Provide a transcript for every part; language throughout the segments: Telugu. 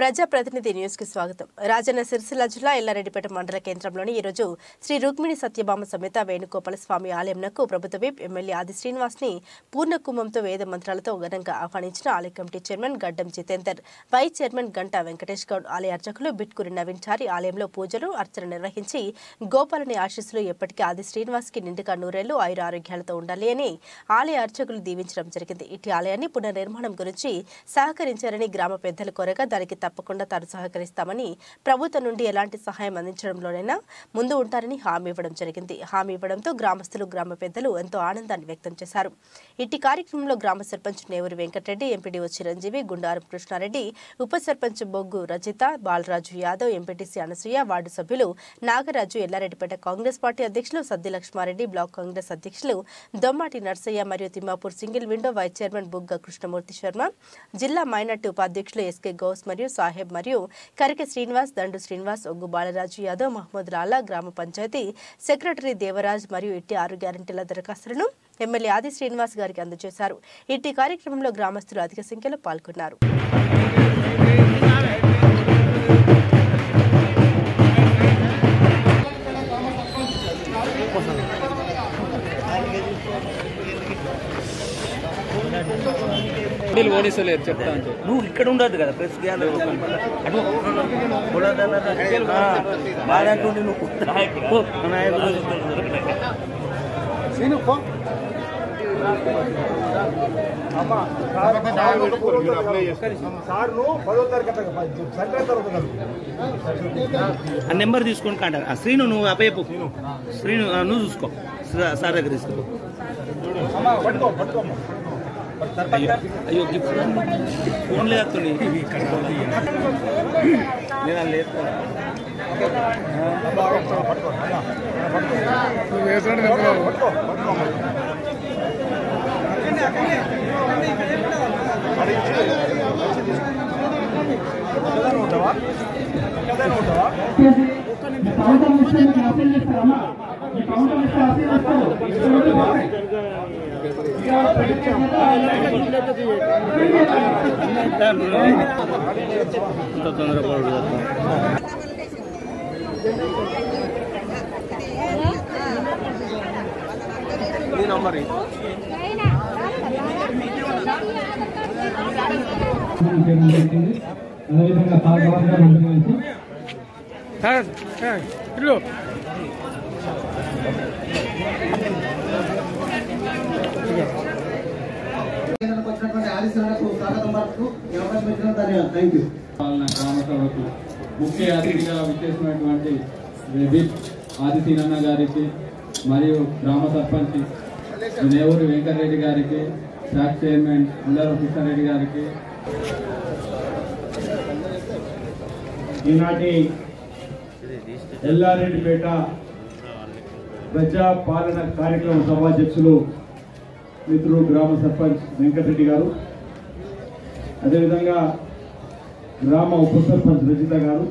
ప్రజాప్రతినిధి న్యూస్ కి స్వాగతం. రాజన్న సిరిసిల్ల జిల్లా ఎల్లారెడ్డిపేట మండల కేంద్రంలోని ఈ రోజు శ్రీ రుక్మిణి సత్యభామ సమేత వేణుగోపాల స్వామి ఆలయంనకు ప్రభుత్వ విప్ ఎమ్మెల్యే ఆది శ్రీనివాస్ ని పూర్ణ కుంభంతో వేద మంత్రాలతో ఘనంగా ఆహ్వానించిన ఆలయ కమిటీ చైర్మన్ గడ్డం జితేందర్, వైస్ చైర్మన్ గంటా వెంకటేష్ గౌడ్, ఆలయ అర్చకులు బిట్కూరి నవీన్ చారి ఆలయంలో పూజలు అర్చన నిర్వహించి గోపాలని ఆశీస్సులు ఎప్పటికీ ఆది శ్రీనివాస్ కి నిండుగా నూరేళ్లు ఆయుర ఆరోగ్యాలతో ఉండాలి అని ఆలయ అర్చకులు దీవించడం జరిగింది. ఇటు ఆలయాన్ని పునర్నిర్మాణం గురించి సహకరించారని గ్రామ పెద్దలు కోరగా దానికి తప్పకుండా తాను సహకరిస్తామని, ప్రభుత్వం నుండి ఎలాంటి సహాయం అందించడంలోనైనా ముందు ఉంటారని హామీ ఇవ్వడం జరిగింది. హామీ ఇవ్వడంతో గ్రామస్తులు, గ్రామ పెద్దలు ఎంతో ఆనందాన్ని వ్యక్తం చేశారు. ఇట్టి కార్యక్రమంలో గ్రామ సర్పంచ్ నేవూరి వెంకటరెడ్డి, ఎంపీడీఓ చిరంజీవి, గుండారం కృష్ణారెడ్డి, ఉప సర్పంచ్ బొగ్గు రజిత, బాలరాజు యాదవ్, ఎంపీటీసీ అనసూయ, వార్డు సభ్యులు నాగరాజు, ఎల్లారెడ్డిపేట కాంగ్రెస్ పార్టీ అధ్యక్షులు సద్ది లక్ష్మారెడ్డి, బ్లాక్ కాంగ్రెస్ అధ్యక్షులు దొమ్మాటి నర్సయ్య మరియు Timmapur single window vice chairman Bugga Krishnamurthy Sharma, జిల్లా మైనార్టీ ఉపాధ్యక్షులు ఎస్కే గౌస్ మరియు సాహెబ్ మరియు కరిక శ్రీనివాస్, దండు శ్రీనివాస్, ఒగ్గు బాలరాజు యాదవ్, మహమ్మద్ లాలా, గ్రామ పంచాయతీ సెక్రటరీ దేవరాజ్ మరియు ఇట్టి 6 గ్యారంటీల దరఖాస్తులను ఎమ్మెల్యే ఆది శ్రీనివాస్ గారికి అందజేశారు. ఇట్టి కార్యక్రమంలో గ్రామస్తులు అధిక సంఖ్యలో పాల్గొన్నారు. నువ్వు ఇక్కడ ఉండదు కదా ప్రెస్ బాగుంటుండే నువ్వు ఆ నెంబర్ తీసుకొని కాంట శ్రీను నువ్వు అపేపు శ్రీను నువ్వు చూసుకో సార్ దగ్గర తీసుకో. అయ్యో ఫోన్ లేదు నేను లేదు తొందరపడు ముఖ్య అతిథిగా విచ్చేసినటువంటి ఆది శ్రీనన్న గారికి మరియు గ్రామ సర్పంచ్ నేవూరి వెంకటరెడ్డి గారికి, శాఖ చైర్మన్ గుండారం కృష్ణారెడ్డి గారికి, ఈనాటి ఎల్లారెడ్డిపేట ప్రజా పాలన కార్యక్రమ సభాధ్యక్షులు మిత్రులు గ్రామ సర్పంచ్ వెంకటరెడ్డి గారు, అదేవిధంగా గ్రామ ఉప సర్పంచ్ రజిత గారు,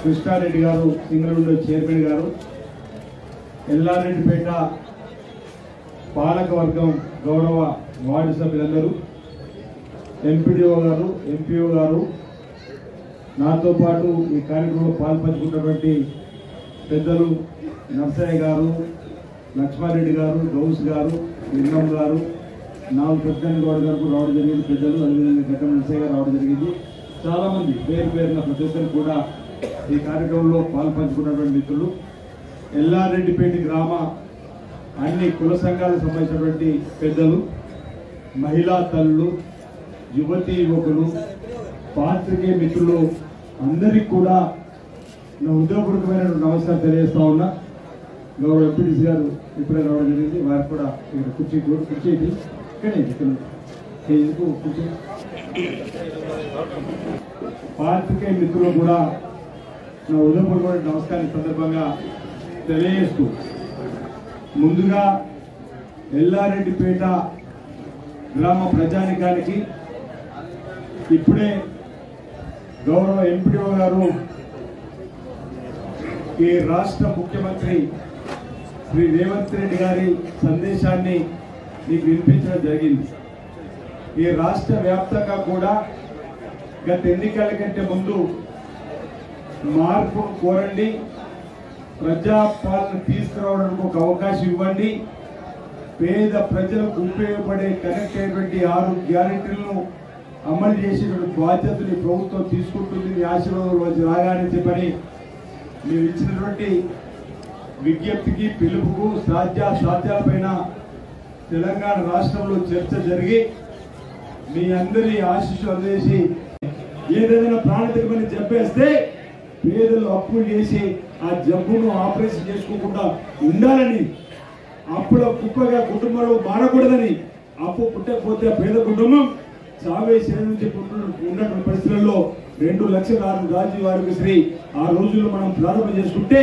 కృష్ణారెడ్డి గారు, సింగిల్ విండో చైర్మన్ గారు, ఎల్లారెడ్డిపేట పాలకవర్గం గౌరవ వార్డు సభ్యులందరూ, ఎంపీడీఓ గారు, ఎంపీఓ గారు, నాతో పాటు ఈ కార్యక్రమంలో పాల్పంచుకున్నటువంటి పెద్దలు నర్సయ్య గారు, లక్ష్మారెడ్డి గారు, గౌస్ గారు, లింగం గారు, నాలుగు పెద్దలు గౌడ్ గారు రావడం జరిగింది, పెద్దలు అదేవిధంగా గడ్డం నర్సయ్య గారు రావడం జరిగింది. చాలామంది పేరు పేరున ప్రతి ఒక్కరు కూడా ఈ కార్యక్రమంలో పాల్పంచుకున్నటువంటి మిత్రులు, ఎల్లారెడ్డిపేట గ్రామ అన్ని కుల సంఘాలకు సంబంధించినటువంటి పెద్దలు, మహిళా తల్లులు, యువతీ యువకులు, పాత్రికేయ మిత్రులు అందరికీ కూడా నా హృదయపూర్వకమైన నమస్కారం తెలియజేస్తా ఉన్నా. గౌరవ ఎంపీటీసీ గారు ఇప్పుడే రావడం జరిగింది, వారికి కూడా ఇక్కడ కుర్చీ కూర్చీ పాత్రికేయ మిత్రులు కూడా నా హృదయపూర్వకమైన నమస్కారం సందర్భంగా తెలియజేస్తూ, ముందుగా ఎల్లారెడ్డిపేట గ్రామ ప్రజానికానికి ఇప్పుడే గౌరవ ఎంపీడీఓ గారు ఈ రాష్ట్ర ముఖ్యమంత్రి శ్రీ రేవంత్ రెడ్డి గారి సందేశాన్ని మీకు వినిపించడం జరిగింది. ఈ రాష్ట్ర వ్యాప్తంగా కూడా గత ఎన్నికల కంటే ముందు మార్పు కోరండి, ప్రజాపాలన తీసుకురావడానికి ఒక అవకాశం ఇవ్వండి, పేద ప్రజలకు ఉపయోగపడే కనెక్ట్ అయినటువంటి 6 గ్యారెంటీలను అమలు చేసేటువంటి బాధ్యతని ప్రభుత్వం తీసుకుంటుంది. ఆశీర్వాదం రోజు రాగానే చెప్పని మీరు ఇచ్చినటువంటి విజ్ఞప్తికి పిలుపుకు సాధ్యాలపైన తెలంగాణ రాష్ట్రంలో చర్చ జరిగి మీ అందరి ఆశీస్సు అందేసి ఏదైనా ప్రాణాంతకమైన జబ్బేస్తే పేదలు అప్పులు చేసి ఆ జబ్బును ఆపరేషన్ చేసుకోకుండా ఉండాలని, అప్పుల కుప్పగా కుటుంబాలు మారకూడదని, అప్పు పుట్టకపోతే పేద కుటుంబం చావే నుంచి ఉన్నటువంటి పరిస్థితుల్లో 2 లక్షల రాజీవ్ ఆరోగ్యశ్రీ ఆ రోజుల్లో మనం ప్రారంభం చేసుకుంటే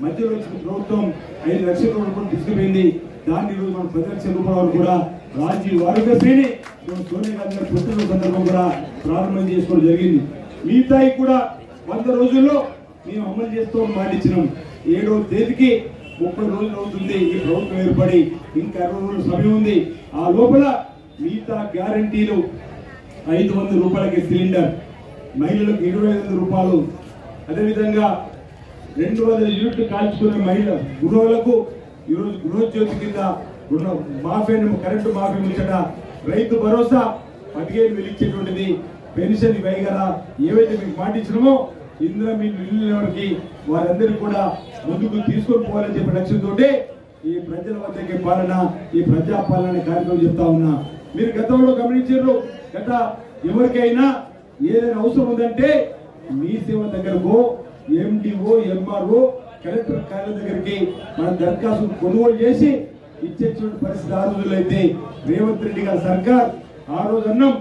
మధ్యలో వచ్చిన ప్రభుత్వం 5 లక్షల రూపాయలు తీసుకుపోయింది. దాన్ని ఈరోజు మనం 10 లక్షల రూపాయల కూడా రాజీవ్ ఆరోగ్యశ్రీని సోనియా గాంధీ గారి పుట్టిన సందర్భం కూడా ప్రారంభం చేసుకోవడం జరిగింది. మిగతాయి కూడా 100 రోజుల్లో మేము అమలు చేస్తూ మాటిచ్చినాం. 7వ తేదీకి 30 రోజులు అవుతుంది ఈ ప్రభుత్వం ఏర్పడి, ఇంకా 60 రోజుల సమయం ఉంది. ఆ లోపల మిగతా గ్యారంటీలు 500 రూపాయలకి సిలిండర్, మహిళలకు 2500 రూపాయలు, అదేవిధంగా 200 యూనిట్లు కాల్చుకునే మహిళ గృహాలకు ఈరోజు గృహజ్యోతి కింద మాఫీ, కరెంటు మాఫీ ముచ్చట, రైతు భరోసా 15,000 ఇచ్చేటువంటిది, పెన్షన్ ఇవ్వయి కదా ఏవైతే మీకు మాటిచ్చినామో ఇందులో మీరు నిలవరికి వారందరికీ కూడా ముందుకు తీసుకొని పోవాలని చెప్పే లక్ష్యంతో ఈ ప్రజల వద్దకే పాలన, ఈ ప్రజాపాలన కార్యక్రమం చెప్తా ఉన్నా. మీరు గతంలో గమనించారు, గత ఎవరికైనా ఏదైనా అవసరం ఉందంటే మీ సేవ దగ్గరకు ఎండిఓ, ఎంఆర్ఓ, కలెక్టర్ కార్యాలయం దగ్గరికి మన దరఖాస్తు కొనుగోలు చేసి ఇచ్చేటువంటి పరిస్థితి ఆ రోజుల్లో అయితే రేవంత్ రెడ్డి గారి సర్కార్ ఆ రోజు అన్నం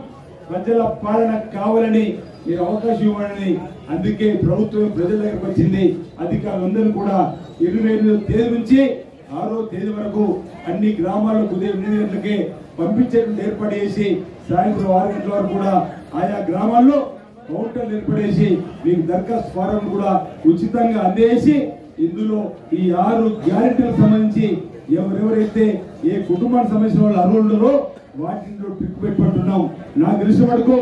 ప్రజల పాలన కావాలని మీరు అవకాశం ఇవ్వాలని, అందుకే ప్రభుత్వం ప్రజల దగ్గరకు వచ్చింది. అధికారులందరూ కూడా 28వ తేదీ నుంచి 6వ తేదీ వరకు అన్ని గ్రామాలకు ఉదయం 8 గంటలకే పంపించేటువంటి ఏర్పాటు చేసి సాయంత్రం 6 గంటల వరకు కూడా ఆయా గ్రామాల్లో కౌంటర్లు ఏర్పడేసి మీకు దరఖాస్తు ఫారం కూడా ఉచితంగా అందేసి ఇందులో ఈ 6 గ్యారెంటీలకు సంబంధించి ఎవరెవరైతే ఏ కుటుంబానికి సంబంధించిన వాళ్ళు అర్హులున్నారో వాటిలో పిక్ పెట్టుకుంటున్నాం. నాకు తెలిసిన వరకు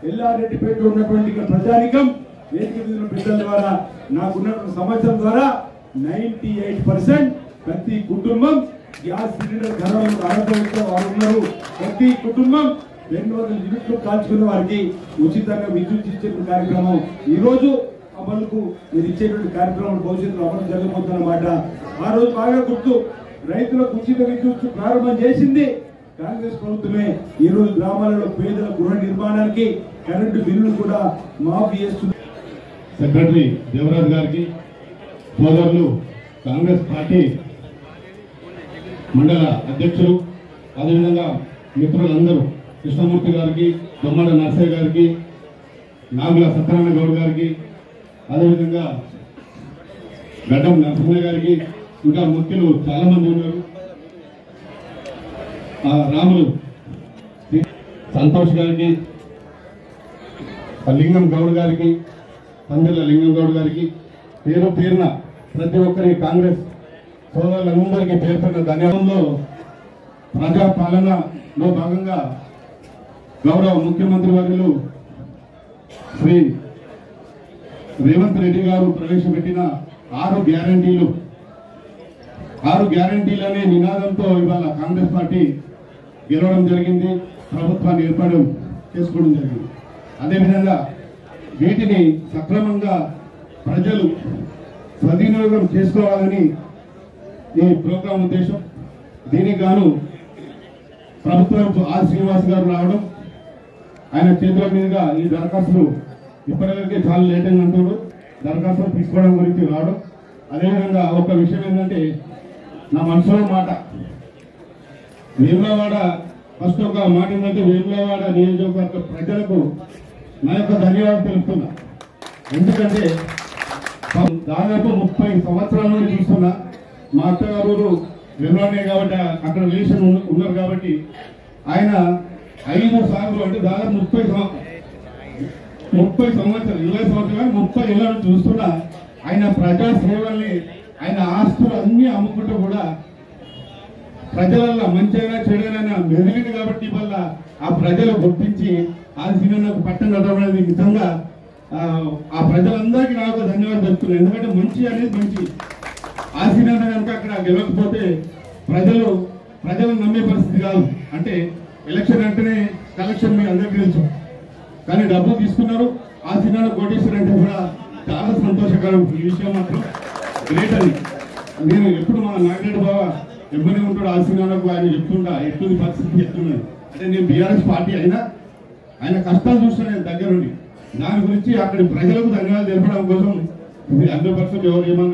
ఎల్లారెడ్డిపేట ఉన్నటువంటి ప్రజానికం వేదిక మీద పెద్దల ద్వారా నాకున్నటువంటి సమాచారం ద్వారా 98% ప్రతి కుటుంబం గ్యాస్ సిలిండర్ ధరలు అర్హత వారు ఉన్నారు. ప్రతి కుటుంబం 200 యూనిట్లు కాల్చుకున్న వారికి ఉచితంగా విద్యుత్ ఇచ్చే కార్యక్రమం ఈ రోజు అమలుకు మీరు ఇచ్చేటువంటి కార్యక్రమం భవిష్యత్తులో అమలు జరగబోతున్నమాట. ఆ రోజు బాగా గుర్తు, రైతులకు ఉచిత విద్యుత్ ప్రారంభం చేసింది కాంగ్రెస్ ప్రభుత్వమే. ఈ రోజు గ్రామాలలో పేదల గృహ నిర్మాణానికి కరెంటు బిల్లులు కూడా మాఫీ చేస్తుంది. సెక్రటరీ దేవరాజ్ గారికి, సోదరులు కాంగ్రెస్ పార్టీ మండల అధ్యక్షులు, అదేవిధంగా మిత్రులందరూ కృష్ణమూర్తి గారికి, దొమ్మడ నర్సయ్య గారికి, నాగుల సత్యనారాయణ గౌడ్ గారికి, అదేవిధంగా గడ్డం నరసింహ గారికి, ఇంకా ముఖ్యులు చాలా మంది ఉన్నారు. రాములు సంతోష్ గారికి, లింగం గౌడ్ గారికి, పందిర్ల లింగం గౌడ్ గారికి, పేరు పేరున ప్రతి ఒక్కరి కాంగ్రెస్ సోదరులందరికీ పేర్కొన్న ధన్యవాదంలో ప్రజాపాలనలో భాగంగా గౌరవ ముఖ్యమంత్రి వర్యులు శ్రీ రేవంత్ రెడ్డి గారు ప్రవేశపెట్టిన 6 గ్యారంటీలు, 6 గ్యారంటీలు అనే నినాదంతో ఇవాళ కాంగ్రెస్ పార్టీ గెలవడం జరిగింది, ప్రభుత్వాన్ని ఏర్పాటు చేసుకోవడం జరిగింది. అదేవిధంగా వీటిని సక్రమంగా ప్రజలు సద్వినియోగం చేసుకోవాలని ఈ ప్రోగ్రాం ఉద్దేశం. దీనికి గాను ప్రభుత్వం ఆర్ శ్రీనివాస్ గారు రావడం, ఆయన చేతుల మీదుగా ఈ దరఖాస్తులు ఇప్పటివరకే చాలా లేట్ అని అంటున్నారు, దరఖాస్తులు తీసుకోవడం గురించి రావడం. అదేవిధంగా ఒక విషయం ఏంటంటే, నా మనసులో మాట, వేములవాడ ఫస్ట్ ఒక మాట ఏంటంటే, వేములవాడ నియోజకవర్గ ప్రజలకు నా యొక్క ధన్యవాదాలు తెలుపుతున్నా. ఎందుకంటే దాదాపు 30 సంవత్సరాల నుండి చూస్తున్నా. మా అత్తగారు వెలువనే కాబట్టి అక్కడ రిలేషన్ ఉన్నారు కాబట్టి ఆయన 5 సార్లు అంటే దాదాపు 30 సంవత్సరాలు 20 సంవత్సరాలు 30 ఏళ్ళ నుంచి చూస్తున్నా. ఆయన ప్రజా సేవల్ని, ఆయన ఆస్తులు అన్ని అమ్ముకుంటూ కూడా ప్రజలలో మంచిగా చెడైనా మెదిలింది కాబట్టి వల్ల ఆ ప్రజలు గుర్తించి ఆదిశీనన్నకు పట్టం కట్టడం అనేది నిజంగా ఆ ప్రజలందరికీ నాకు ధన్యవాదాలు చెప్తున్నాను. ఎందుకంటే మంచి అనేది మంచి ఆదిశీనన్న కనుక అక్కడ గెలవకపోతే ప్రజలు నమ్మే పరిస్థితి కాదు. అంటే ఎలక్షన్ అంటేనే కలెక్షన్ మీకు అందరికీ తెలుసు, కానీ డబ్బు తీసుకున్నారు. ఆదిశీనన్న కోటేశ్వరంటే కూడా చాలా సంతోషకరం. ఈ విషయం మాత్రం గ్రేట్. అది నేను ఎప్పుడు మా నాగరెడ్డి బావ ఎమ్మెల్యే ఉంటాడు ఆదిశీనన్నకు ఆయన చెప్తుంటా ఎట్లుంది పరిస్థితి చెప్తున్నాను. అంటే నేను బీఆర్ఎస్ పార్టీ అయినా ఆయన కష్టాలు చూస్తాను నేను దగ్గరుండి. దాని గురించి అక్కడి ప్రజలకు ధన్యవాదాలు తెలపడం కోసం 100% ఎవరు ఏమన్నా